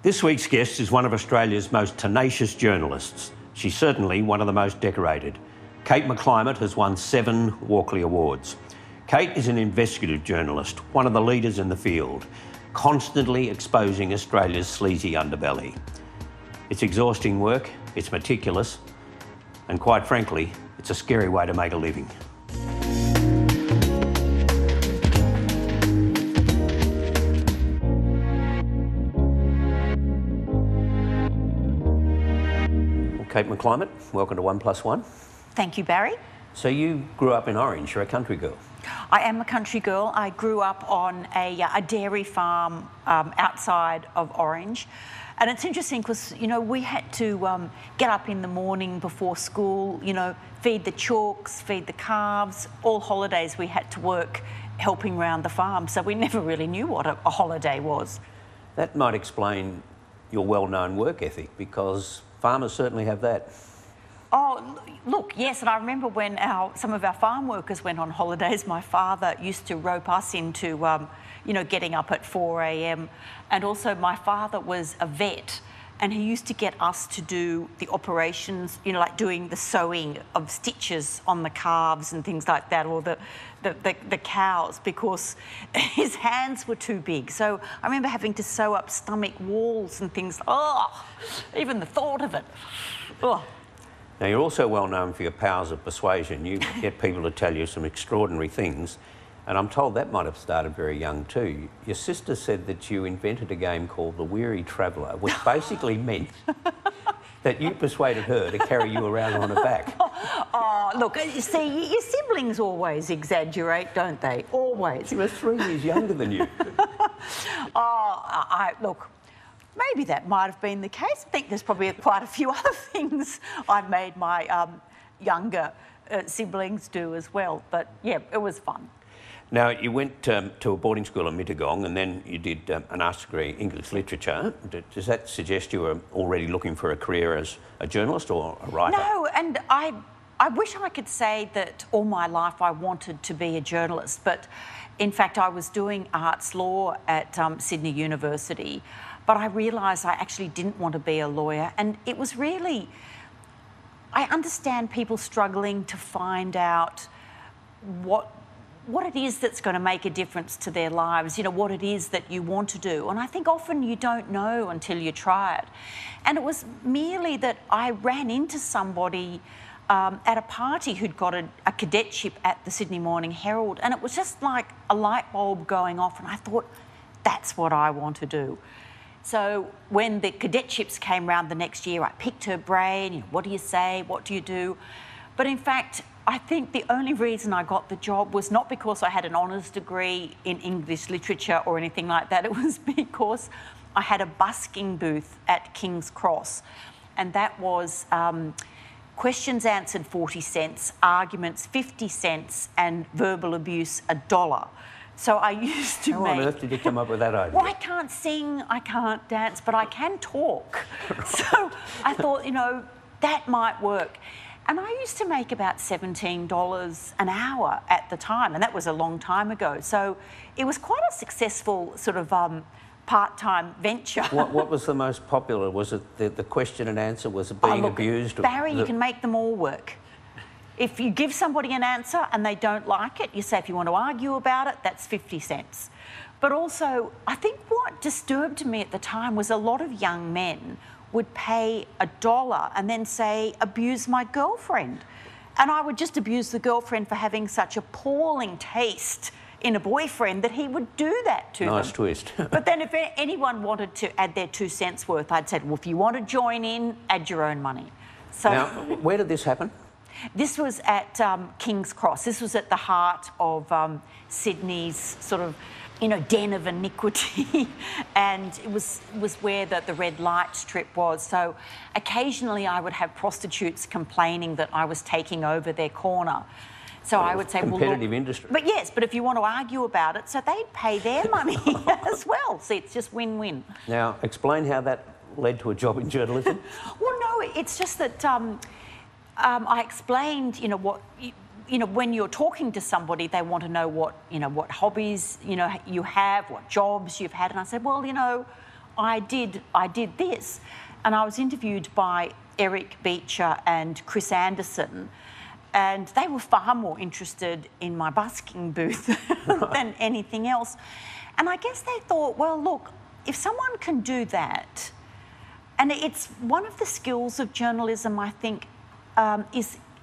This week's guest is one of Australia's most tenacious journalists. She's certainly one of the most decorated. Kate McClymont has won 7 Walkley Awards. Kate is an investigative journalist, one of the leaders in the field, constantly exposing Australia's sleazy underbelly. It's exhausting work, it's meticulous, and quite frankly, it's a scary way to make a living. Kate McClymont, welcome to 1+1. Thank you, Barry. So you grew up in Orange, you're a country girl. I am a country girl. I grew up on a dairy farm outside of Orange. And it's interesting because, you know, we had to get up in the morning before school, you know, feed the chooks, feed the calves. All holidays we had to work helping around the farm, so we never really knew what a holiday was. That might explain your well-known work ethic, because farmers certainly have that. Oh, look, yes, and I remember when some of our farm workers went on holidays, my father used to rope us into, you know, getting up at 4 a.m. And also my father was a vet, and he used to get us to do the operations, you know, like doing the sewing of stitches on the calves and things like that, or the cows, because his hands were too big. So I remember having to sew up stomach walls and things. Oh, even the thought of it. Oh. Now, you're also well known for your powers of persuasion. You get people to tell you some extraordinary things, and I'm told that might have started very young too. Your sister said that you invented a game called The Weary Traveller, which basically meant that you persuaded her to carry you around on her back. Oh, look, you see, your siblings always exaggerate, don't they? Always. She was 3 years younger than you. Look, maybe that might have been the case. I think there's probably quite a few other things I've made my younger siblings do as well. But yeah, it was fun. Now, you went to a boarding school in Mittagong, and then you did an arts degree in English literature. Does that suggest you were already looking for a career as a journalist or a writer? No, and I wish I could say that all my life I wanted to be a journalist, but in fact I was doing arts law at Sydney University, but I realised I actually didn't want to be a lawyer, and it was really... I understand people struggling to find out what it is that's going to make a difference to their lives, you know, what it is that you want to do. And I think often you don't know until you try it. And it was merely that I ran into somebody at a party who'd got a cadetship at the Sydney Morning Herald, and it was just like a light bulb going off, and I thought, that's what I want to do. So when the cadetships came round the next year, I picked her brain, you know, what do you say, what do you do? But in fact, I think the only reason I got the job was not because I had an honours degree in English literature or anything like that. It was because I had a busking booth at King's Cross, and that was questions answered 40 cents, arguments 50 cents, and verbal abuse $1. So I used to How on earth did you come up with that idea? Well, I can't sing, I can't dance, but I can talk. So I thought, you know, that might work. And I used to make about $17 an hour at the time, and that was a long time ago. So it was quite a successful sort of part-time venture. What was the most popular? Was it the question and answer? Was it being abused? Barry, you can make them all work. If you give somebody an answer and they don't like it, you say, if you want to argue about it, that's 50 cents. But also, I think what disturbed me at the time was a lot of young men would pay $1 and then say, abuse my girlfriend. And I would just abuse the girlfriend for having such appalling taste in a boyfriend that he would do that to them. Nice twist. But then if anyone wanted to add their 2 cents worth, I'd say, well, if you want to join in, add your own money. So now, where did this happen? This was at King's Cross. This was at the heart of Sydney's sort of, you know, den of iniquity, and it was where the red light strip was. So occasionally I would have prostitutes complaining that I was taking over their corner. So I would say, competitive well, industry. But yes, but if you want to argue about it, so they'd pay their money as well. See, it's just win-win. Now, explain how that led to a job in journalism. Well, no, it's just that I explained, you know, what... You know, when you're talking to somebody, they want to know what, you know, what hobbies, you know, you have, what jobs you've had. And I said, well, you know, I did this. And I was interviewed by Eric Beecher and Chris Anderson, and they were far more interested in my busking booth than anything else. And I guess they thought, well, look, if someone can do that, and it's one of the skills of journalism, I think,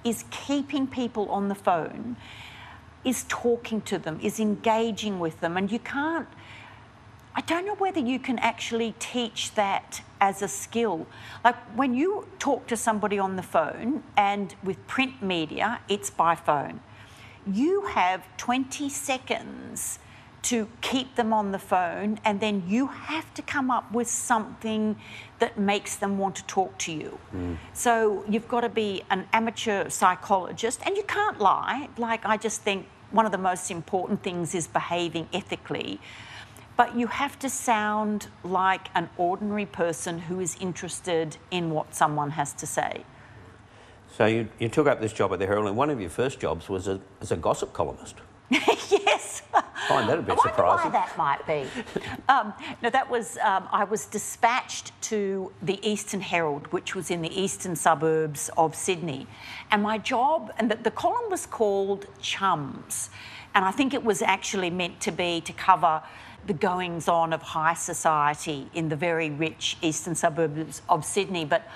is keeping people on the phone, is talking to them, is engaging with them. And you can't, I don't know whether you can actually teach that as a skill. Like when you talk to somebody on the phone, and with print media, it's by phone, you have 20 seconds to keep them on the phone, and then you have to come up with something that makes them want to talk to you. So you've got to be an amateur psychologist, and you can't lie. Like, I just think one of the most important things is behaving ethically. But you have to sound like an ordinary person who is interested in what someone has to say. So you took up this job at the Herald, and one of your first jobs was as a gossip columnist. Yes. I find that a bit surprising. I wonder why that might be. No, that was, I was dispatched to the Eastern Herald, which was in the eastern suburbs of Sydney. And my job, and the column was called Chums. And I think it was actually meant to be to cover the goings-on of high society in the very rich eastern suburbs of Sydney. But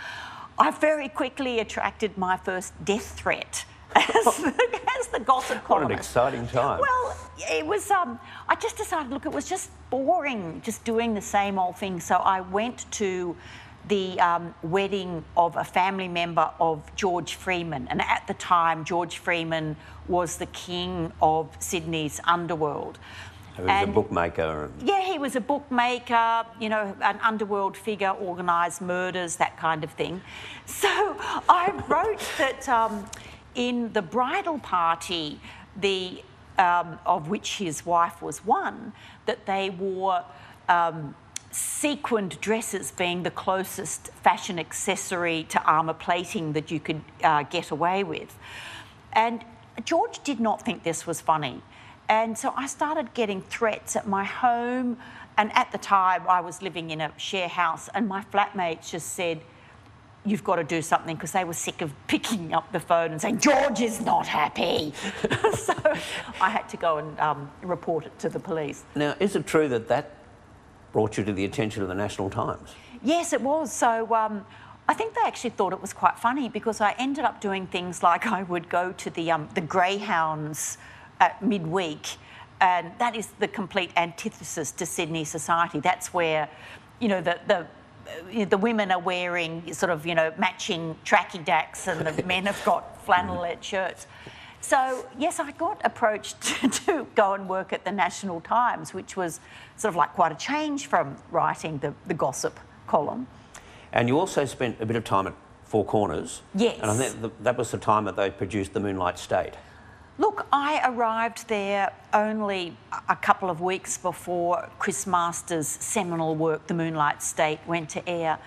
I very quickly attracted my first death threat as the gossip columnist. What an exciting time. Well, it was, I just decided, look, it was just boring, just doing the same old thing. So I went to the wedding of a family member of George Freeman. And at the time, George Freeman was the king of Sydney's underworld. He was a bookmaker. Yeah, he was a bookmaker, you know, an underworld figure, organised murders, that kind of thing. So I wrote that in the bridal party, of which his wife was one, that they wore sequined dresses, being the closest fashion accessory to armour plating that you could get away with. And George did not think this was funny. And so I started getting threats at my home. And at the time, I was living in a share house, and my flatmates just said, you've got to do something, because they were sick of picking up the phone and saying, George is not happy. So I had to go and report it to the police. Now, is it true that that brought you to the attention of the National Times? Yes, it was. So I think they actually thought it was quite funny, because I ended up doing things like I would go to the Greyhounds at midweek, and that is the complete antithesis to Sydney society. That's where, you know, the women are wearing sort of, you know, matching tracky dacks, and the men have got flannelette shirts. So, yes, I got approached to go and work at the National Times, which was sort of like quite a change from writing the gossip column. And you also spent a bit of time at Four Corners. Yes. And I think that was the time that they produced The Moonlight State. Look, I arrived there only a couple of weeks before Chris Masters' seminal work, The Moonlight State, went to air.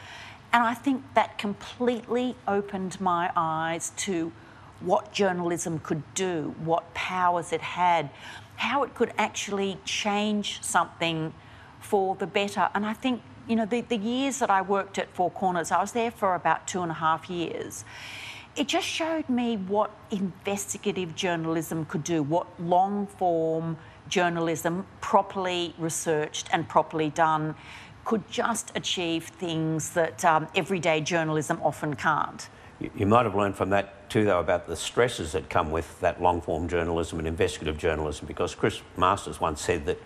And I think that completely opened my eyes to what journalism could do, what powers it had, how it could actually change something for the better. And I think, you know, the years that I worked at Four Corners, I was there for about 2.5 years. It just showed me what investigative journalism could do, what long-form journalism, properly researched and properly done, could just achieve things that everyday journalism often can't. You might have learned from that too, though, about the stresses that come with that long-form journalism and investigative journalism, because Chris Masters once said that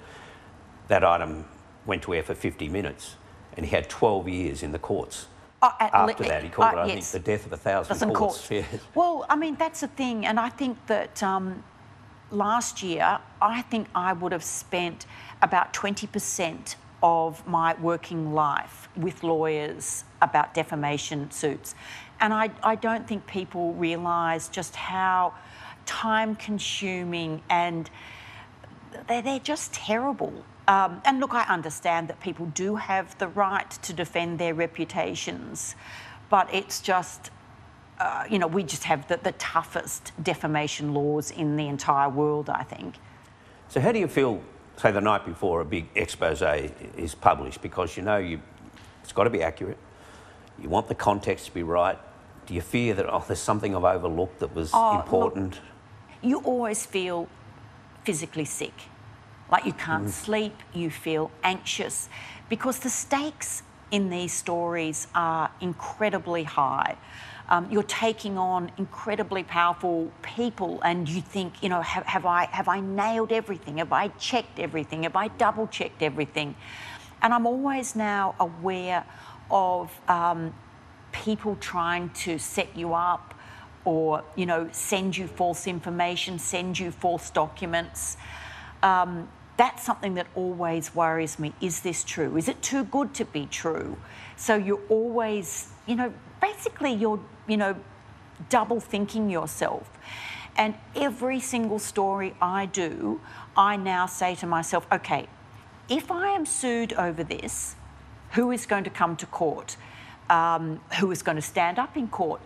that item went to air for 50 minutes and he had 12 years in the courts. After that, he called it, I think, the death of 1,000 courts. Yes. Well, I mean, that's the thing. And I think that last year, I think I would have spent about 20% of my working life with lawyers about defamation suits. And I don't think people realise just how time-consuming, and they're just terrible. And look, I understand that people do have the right to defend their reputations, but it's just, you know, we just have the toughest defamation laws in the entire world, I think. So how do you feel, say, the night before a big expose is published? Because, you know, It's got to be accurate. You want the context to be right. Do you fear that, oh, there's something I've overlooked that was important? Look, you always feel physically sick. Like you can't sleep, you feel anxious, because the stakes in these stories are incredibly high. You're taking on incredibly powerful people, and you think, you know, have I nailed everything? Have I checked everything? Have I double-checked everything? And I'm always now aware of people trying to set you up, or, you know, send you false information, send you false documents. That's something that always worries me. Is this true? Is it too good to be true? So you're always, you know, basically you're, you know, double thinking yourself. And every single story I do, I now say to myself, okay, if I am sued over this, who is going to come to court? Who is going to stand up in court?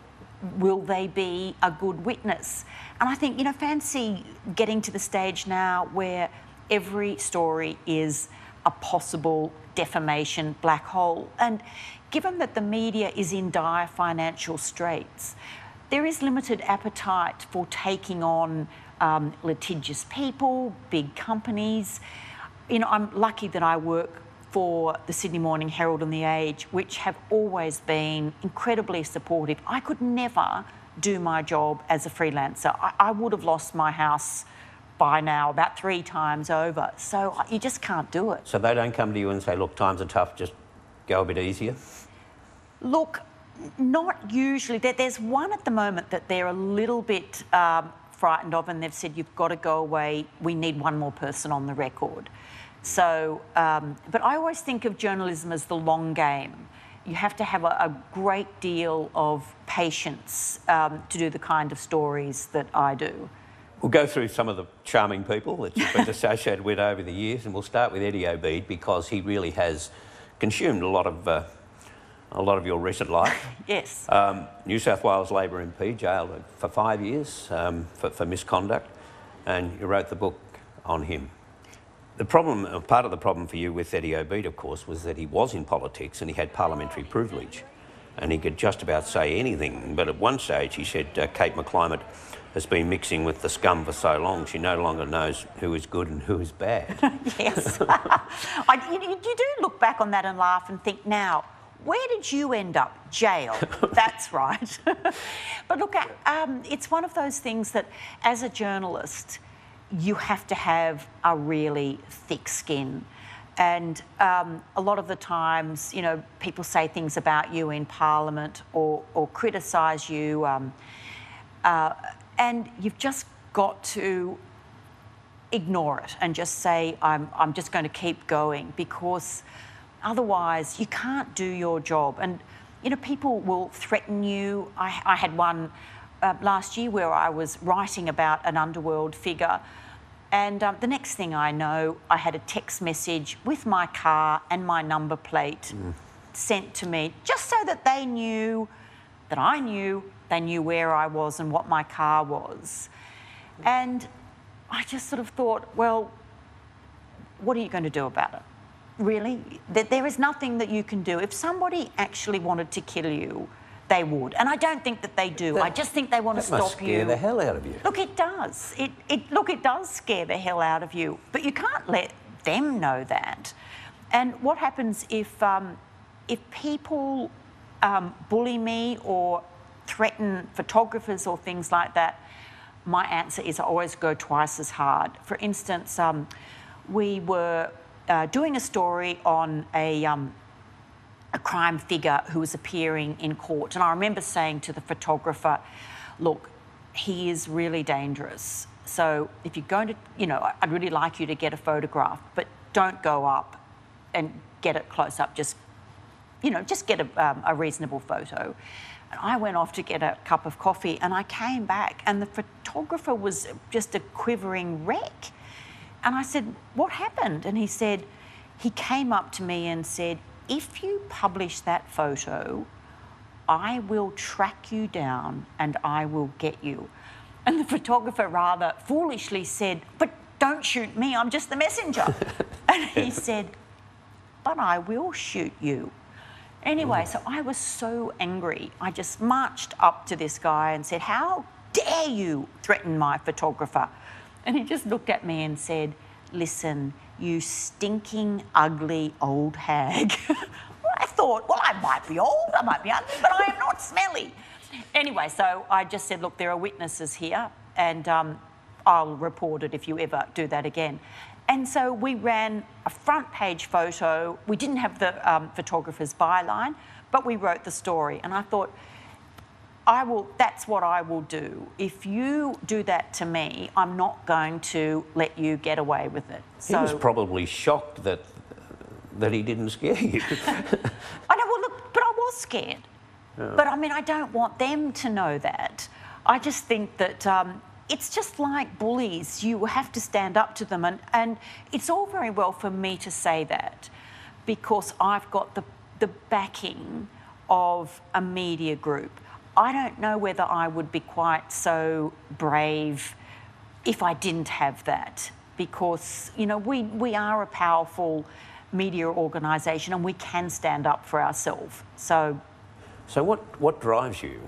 Will they be a good witness? And I think, you know, fancy getting to the stage now where every story is a possible defamation black hole. And given that the media is in dire financial straits, there is limited appetite for taking on litigious people, big companies. You know, I'm lucky that I work for the Sydney Morning Herald and The Age, which have always been incredibly supportive. I could never do my job as a freelancer. I would have lost my house by now about 3 times over. So you just can't do it. So they don't come to you and say, look, times are tough, just go a bit easier? Look, not usually. There's one at the moment that they're a little bit frightened of, and they've said, you've got to go away. We need one more person on the record. So, but I always think of journalism as the long game. You have to have a great deal of patience to do the kind of stories that I do. We'll go through some of the charming people that you've been associated with over the years, and we'll start with Eddie Obeid, because he really has consumed a lot of your recent life. Yes. New South Wales Labor MP, jailed for 5 years for misconduct, and you wrote the book on him. The problem, part of the problem for you with Eddie Obeid, of course, was that he was in politics and he had parliamentary privilege, and he could just about say anything. But at one stage he said, Kate McClymont has been mixing with the scum for so long, she no longer knows who is good and who is bad. Yes. You do look back on that and laugh and think, now, where did you end up? Jail. That's right. But look, it's one of those things that, as a journalist, you have to have a really thick skin. And a lot of the times, you know, people say things about you in Parliament or criticise you, and you've just got to ignore it and just say, I'm just going to keep going, because otherwise you can't do your job. And, you know, people will threaten you. I had one last year where I was writing about an underworld figure, and the next thing I know, I had a text message with my car and my number plate sent to me, just so that they knew that I knew, they knew where I was and what my car was. And I just sort of thought, well, what are you going to do about it? Really? There is nothing that you can do. If somebody actually wanted to kill you, they would. And I don't think that they do. I just think they want to stop you. That must scare the hell out of you. Look, it does. It does scare the hell out of you. But you can't let them know that. And what happens if people bully me or threaten photographers or things like that, my answer is I always go twice as hard. For instance, we were doing a story on a crime figure who was appearing in court. And I remember saying to the photographer, look, he is really dangerous. So if you're going to, you know, I'd really like you to get a photograph, but don't go up and get it close up. Just, you know, just get a reasonable photo. And I went off to get a cup of coffee, and I came back and the photographer was just a quivering wreck. And I said, what happened? And he said, he came up to me and said, if you publish that photo, I will track you down and I will get you. And the photographer rather foolishly said, but don't shoot me, I'm just the messenger. And he said, but I will shoot you. Anyway, so I was so angry. I just marched up to this guy and said, "How dare you threaten my photographer?" And he just looked at me and said, "Listen, you stinking, ugly old hag." I thought, well, I might be old, I might be ugly, but I am not smelly. Anyway, so I just said, look, there are witnesses here, and I'll report it if you ever do that again. And so we ran a front page photo. We didn't have the photographer's byline, but we wrote the story. And I thought, that's what I will do. If you do that to me, I'm not going to let you get away with it. So, he was probably shocked that he didn't scare you. I know, well, look, but I was scared. Yeah. But I mean, I don't want them to know that. I just think that it's just like bullies. You have to stand up to them. And it's all very well for me to say that because I've got the backing of a media group. I don't know whether I would be quite so brave if I didn't have that because, you know, we are a powerful media organisation and we can stand up for ourselves. So what drives you?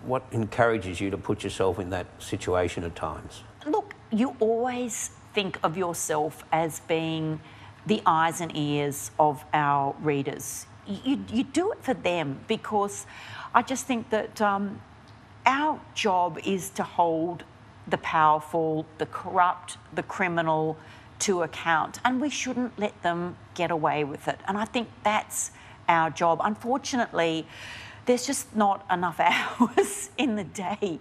What encourages you to put yourself in that situation at times? Look, you always think of yourself as being the eyes and ears of our readers. You do it for them because I just think that our job is to hold the powerful, the corrupt, the criminal to account, and we shouldn't let them get away with it. And I think that's our job. Unfortunately, there's just not enough hours in the day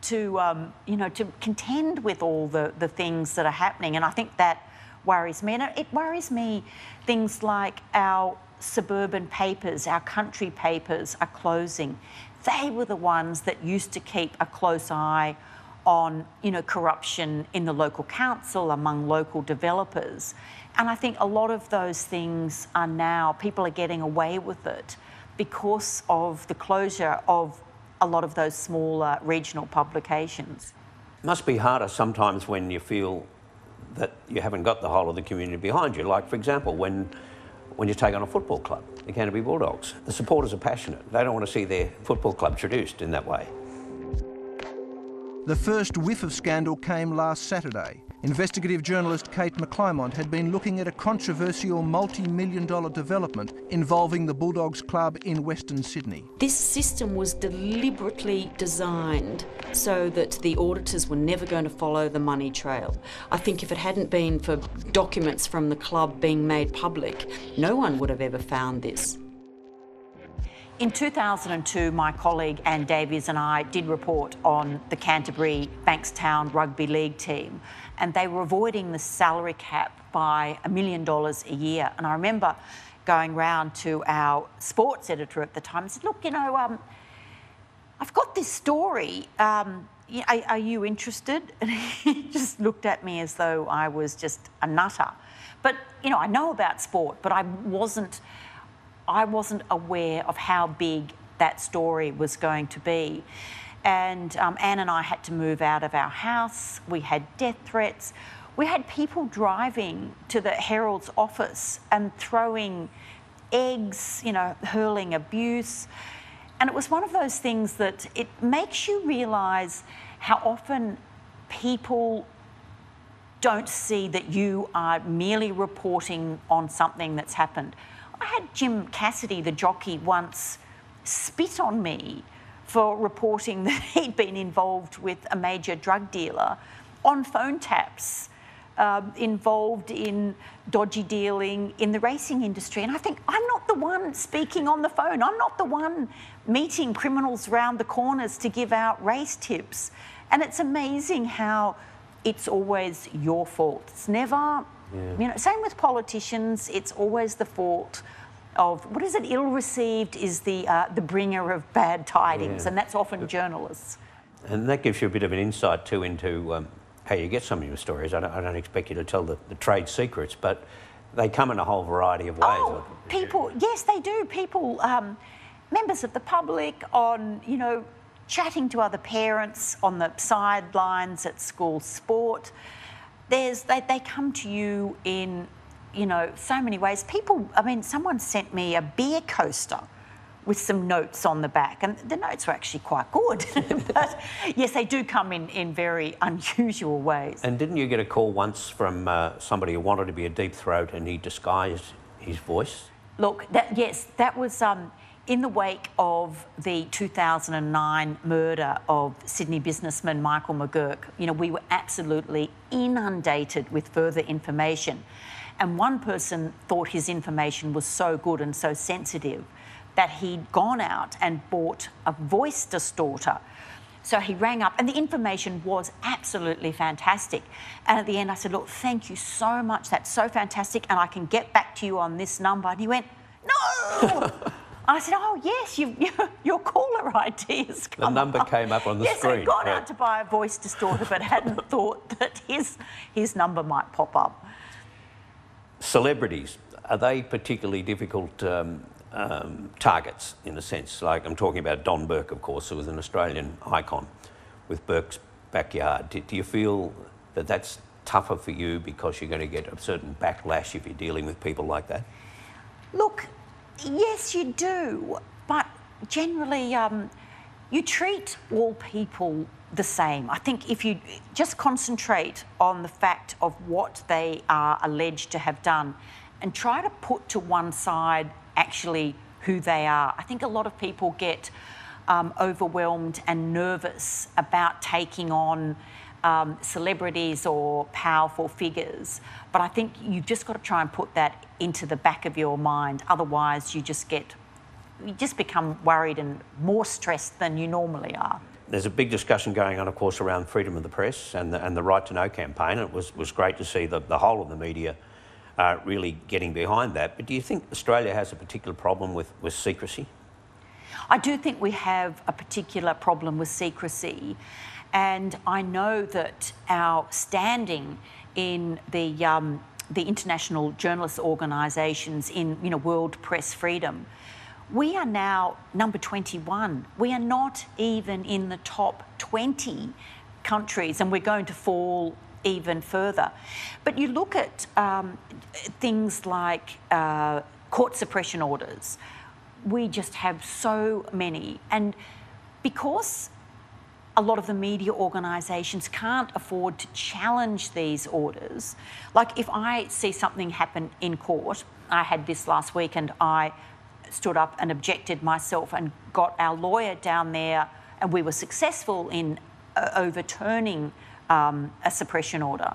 to, to contend with all the things that are happening. And I think that worries me. And it worries me things like our suburban papers, our country papers are closing. They were the ones that used to keep a close eye on, corruption in the local council, among local developers. And I think a lot of those things are now, people are getting away with it because of the closure of a lot of those smaller regional publications. It must be harder sometimes when you feel that you haven't got the whole of the community behind you. Like, for example, when you take on a football club, the Canterbury Bulldogs. The supporters are passionate. They don't want to see their football club traduced in that way. The first whiff of scandal came last Saturday. Investigative journalist Kate McClymont had been looking at a controversial multi-million-dollar development involving the Bulldogs club in Western Sydney. This system was deliberately designed so that the auditors were never going to follow the money trail. I think if it hadn't been for documents from the club being made public, no one would have ever found this. In 2002, my colleague Anne Davies and I did report on the Canterbury Bankstown Rugby League team, and they were avoiding the salary cap by $1 million a year. And I remember going round to our sports editor at the time and said, look, I've got this story. Are you interested? And he just looked at me as though I was just a nutter. But, I know about sport, but I wasn't aware of how big that story was going to be. And Anne and I had to move out of our house. We had death threats. We had people driving to the Herald's office and throwing eggs, hurling abuse. And it was one of those things that it makes you realise how often people don't see that you are merely reporting on something that's happened. I had Jim Cassidy, the jockey, once spit on me for reporting that he'd been involved with a major drug dealer on phone taps, involved in dodgy dealing in the racing industry. And I think, I'm not the one speaking on the phone. I'm not the one meeting criminals round the corners to give out race tips. And it's amazing how it's always your fault. It's never... Yeah. Same with politicians. It's always the fault of, what is it? Ill-received is the bringer of bad tidings, and that's often journalists. And that gives you a bit of an insight too into how you get some of your stories. I don't expect you to tell the trade secrets, but they come in a whole variety of ways. Oh, people, yes, they do. People, members of the public on, chatting to other parents on the sidelines at school sport. They come to you in you know, so many ways. People, I mean, someone sent me a beer coaster with some notes on the back, and the notes were actually quite good. But yes, they do come in very unusual ways. And didn't you get a call once from somebody who wanted to be a deep throat and he disguised his voice? Look, that was in the wake of the 2009 murder of Sydney businessman Michael McGurk. You know, we were absolutely inundated with further information. And one person thought his information was so good and so sensitive that he'd gone out and bought a voice distorter. So he rang up, and the information was absolutely fantastic. And at the end I said, look, thank you so much, that's so fantastic, and I can get back to you on this number. And he went, no! I said, oh yes, your caller ID has come The number up. came up on the screen. Yes, I'd gone out to buy a voice distorter, but hadn't thought that his number might pop up. Celebrities, are they particularly difficult targets, in a sense? Like, I'm talking about Don Burke, of course, who was an Australian icon with Burke's Backyard. Do you feel that that's tougher for you because you're going to get a certain backlash if you're dealing with people like that? Look, yes, you do, but generally you treat all people the same. I think if you just concentrate on the fact of what they are alleged to have done and try to put to one side actually who they are. I think a lot of people get overwhelmed and nervous about taking on celebrities or powerful figures, but I think you've just got to try and put that into the back of your mind. Otherwise, you just become worried and more stressed than you normally are. There's a big discussion going on, of course, around freedom of the press and the Right to Know campaign. It was great to see the whole of the media really getting behind that. But do you think Australia has a particular problem with secrecy? I do think we have a particular problem with secrecy, and I know that our standing in the international journalist organisations in world press freedom, we are now number 21. We are not even in the top 20 countries, and we're going to fall even further. But you look at things like court suppression orders. We just have so many, and because a lot of the media organisations can't afford to challenge these orders, like if I see something happen in court, I had this last week and I stood up and objected myself and got our lawyer down there, and we were successful in overturning a suppression order.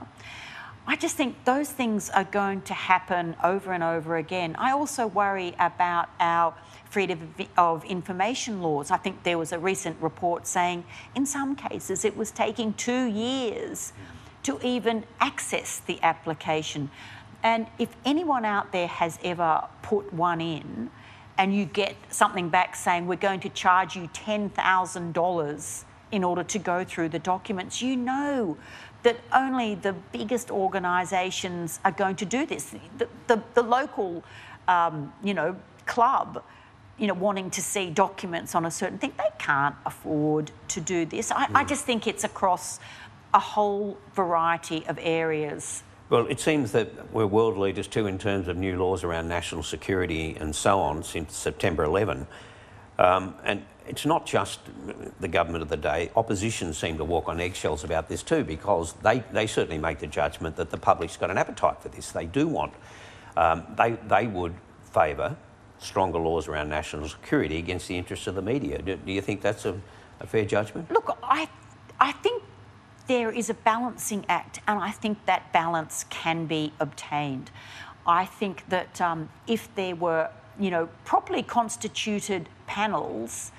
I just think those things are going to happen over and over again. I also worry about our freedom of information laws. I think there was a recent report saying in some cases it was taking 2 years to even access the application. And if anyone out there has ever put one in and you get something back saying we're going to charge you $10,000 in order to go through the documents, you know that only the biggest organisations are going to do this. The local, club, wanting to see documents on a certain thing, they can't afford to do this. I just think it's across a whole variety of areas. Well, it seems that we're world leaders too in terms of new laws around national security and so on since September 11. And it's not just the government of the day. Opposition seem to walk on eggshells about this too, because they certainly make the judgment that the public's got an appetite for this. They do want, they would favour stronger laws around national security against the interests of the media. Do you think that's a fair judgment? Look, I think there is a balancing act, and I think that balance can be obtained. I think that if there were, properly constituted panels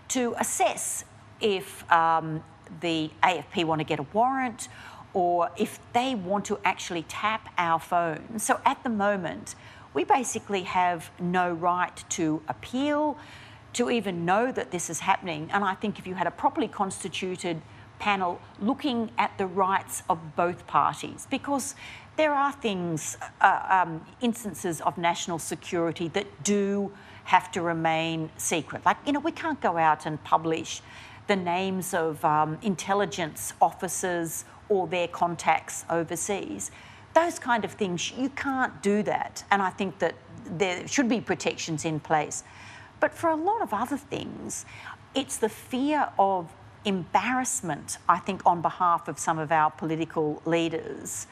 to assess if the AFP want to get a warrant or if they want to actually tap our phones. So at the moment, we basically have no right to appeal, to even know that this is happening. And I think if you had a properly constituted panel looking at the rights of both parties, because there are things, instances of national security that do have to remain secret. Like, we can't go out and publish the names of intelligence officers or their contacts overseas. those kind of things, you can't do that. And I think that there should be protections in place. But for a lot of other things, it's the fear of embarrassment, I think, on behalf of some of our political leaders,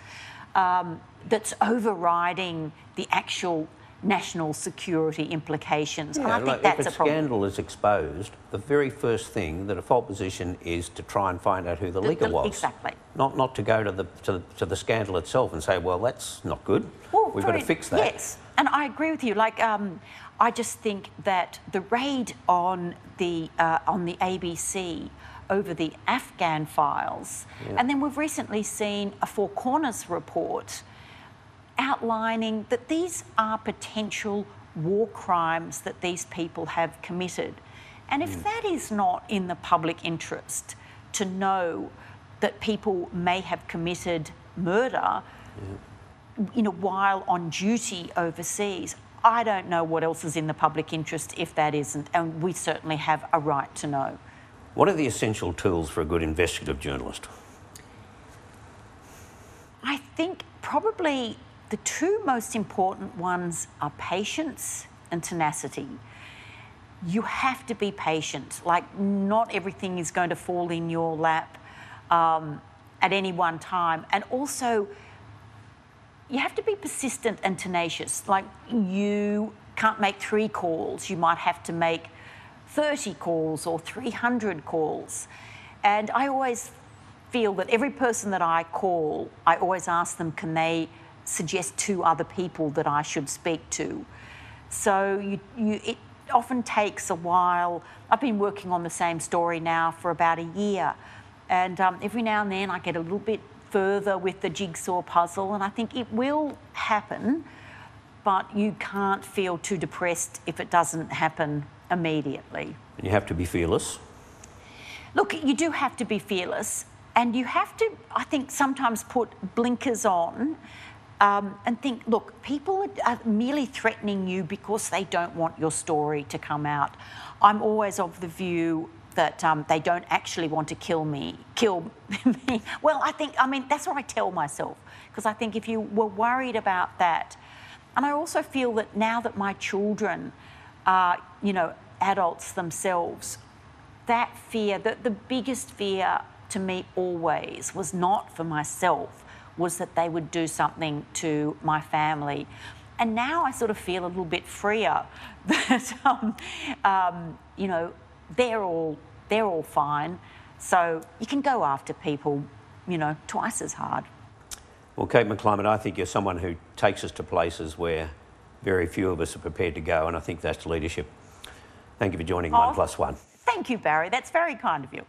that's overriding the actual national security implications. Yeah, and I think that's if a problem. If a scandal is exposed, the very first thing the default position is to try and find out who the leaker was. Exactly. Not to go to the scandal itself and say, well, that's not good. Well, We've got to fix that. Yes, and I agree with you. Like, I just think that the raid on the ABC over the Afghan files, and then we've recently seen a Four Corners report outlining that these are potential war crimes that these people have committed. And if that is not in the public interest to know that people may have committed murder, while on duty overseas, I don't know what else is in the public interest if that isn't, and we certainly have a right to know. What are the essential tools for a good investigative journalist? I think probably the two most important ones are patience and tenacity. You have to be patient. Like, not everything is going to fall in your lap at any one time. And also, you have to be persistent and tenacious. Like, you can't make 3 calls. You might have to make 30 calls or 300 calls. And I always feel that every person that I call, I always ask them, can they suggest 2 other people that I should speak to? So it often takes a while. I've been working on the same story now for about a year. And every now and then I get a little bit further with the jigsaw puzzle, and I think it will happen, but you can't feel too depressed if it doesn't happen immediately. And you have to be fearless. Look, you do have to be fearless, and you have to, I think, sometimes put blinkers on and think, look, people are merely threatening you because they don't want your story to come out. I'm always of the view that they don't actually want to kill me. Well, I mean, that's what I tell myself, because I think if you were worried about that, and I also feel that now that my children are, adults themselves, that fear, the biggest fear to me always was not for myself, was that they would do something to my family. And now I sort of feel a little bit freer that, they're all fine. So you can go after people, twice as hard. Well, Kate McClymont, I think you're someone who takes us to places where very few of us are prepared to go, and I think that's leadership. Thank you for joining 1+1. Thank you, Barrie. That's very kind of you.